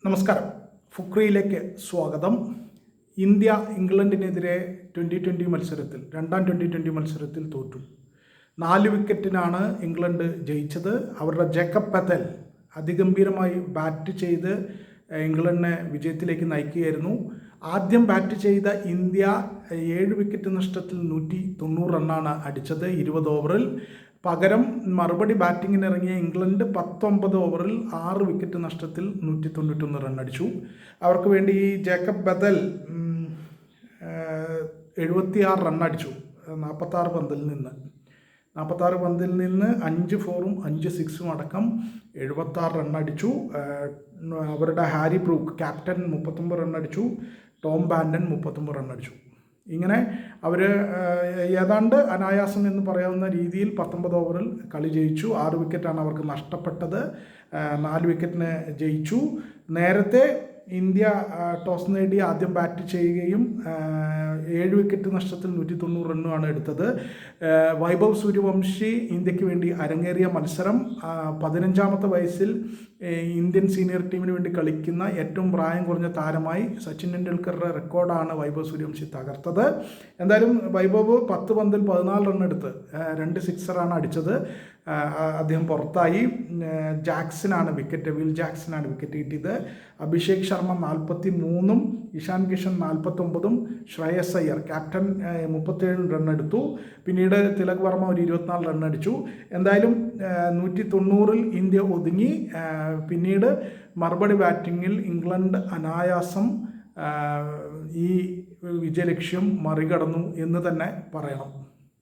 നമസ്കാരം. ഫുക്രിയിലേക്ക് സ്വാഗതം. ഇന്ത്യ ഇംഗ്ലണ്ടിനെതിരെ രണ്ടാം ട്വൻ്റി മത്സരത്തിൽ തോറ്റു. 4 വിക്കറ്റിനാണ് ഇംഗ്ലണ്ട് ജയിച്ചത്. അവരുടെ ജേക്കബ് ബദൽ അതിഗംഭീരമായി ബാറ്റ് ചെയ്ത് ഇംഗ്ലണ്ടിനെ വിജയത്തിലേക്ക് നയിക്കുകയായിരുന്നു. ആദ്യം ബാറ്റ് ചെയ്ത ഇന്ത്യ 7 വിക്കറ്റ് നഷ്ടത്തിൽ 190 റണ്ണാണ് അടിച്ചത് 20 ഓവറിൽ. പകരം മറുപടി ബാറ്റിങ്ങിനിറങ്ങിയ ഇംഗ്ലണ്ട് 19 ഓവറിൽ 6 വിക്കറ്റ് നഷ്ടത്തിൽ 191 റൺ അടിച്ചു. അവർക്ക് വേണ്ടി ജേക്കബ് ബദൽ 76 റൺ അടിച്ചു 46 പന്തിൽ നിന്ന് 5 4ഉം 5 6ഉം അടക്കം 76 റൺ അടിച്ചു. അവരുടെ ഹാരി ബ്രൂക്ക് ക്യാപ്റ്റൻ 39 റൺ അടിച്ചു. ടോം ബാൻഡൻ 39 റൺ അടിച്ചു. ഇങ്ങനെ അവർ ഏതാണ്ട് അനായാസം എന്ന് പറയാവുന്ന രീതിയിൽ 19 ഓവറിൽ കളി ജയിച്ചു. 6 വിക്കറ്റാണ് അവർക്ക് നഷ്ടപ്പെട്ടത്. 4 വിക്കറ്റിന് ജയിച്ചു. നേരത്തെ ഇന്ത്യ ടോസ് നേടി ആദ്യം ബാറ്റ് ചെയ്യുകയും 7 വിക്കറ്റ് നഷ്ടത്തിൽ 190 റണ്ണുമാണ് എടുത്തത്. വൈഭവ് സൂര്യവംശി ഇന്ത്യക്ക് വേണ്ടി അരങ്ങേറിയ മത്സരം 15ാമത്തെ വയസ്സിൽ ഇന്ത്യൻ സീനിയർ ടീമിന് വേണ്ടി കളിക്കുന്ന ഏറ്റവും പ്രായം കുറഞ്ഞ താരമായി സച്ചിൻ ടെണ്ടുൽക്കറുടെ റെക്കോർഡാണ് വൈഭവ് സൂര്യവംശി തകർത്തത്. എന്തായാലും വൈഭവ് 10 പന്തിൽ 14 റൺ എടുത്ത് 2 സിക്സറാണ് അടിച്ചത്. അദ്ദേഹം പുറത്തായി. വിൽ ജാക്സനാണ് വിക്കറ്റ് കിട്ടിയത്. അഭിഷേക് ശർമ്മ 43ഉം ഇഷാൻ കിഷൻ 49ഉം ശ്രേയസ് അയ്യർ ക്യാപ്റ്റൻ 37 റൺ എടുത്തു. പിന്നീട് തിലക് വർമ്മ ഒരു 24 റൺ അടിച്ചു. എന്തായാലും 190-ൽ ഇന്ത്യ ഒതുങ്ങി. പിന്നീട് മറുപടി ബാറ്റിങ്ങിൽ ഇംഗ്ലണ്ട് അനായാസം ഈ വിജയലക്ഷ്യം മറികടന്നു എന്ന് തന്നെ പറയണം.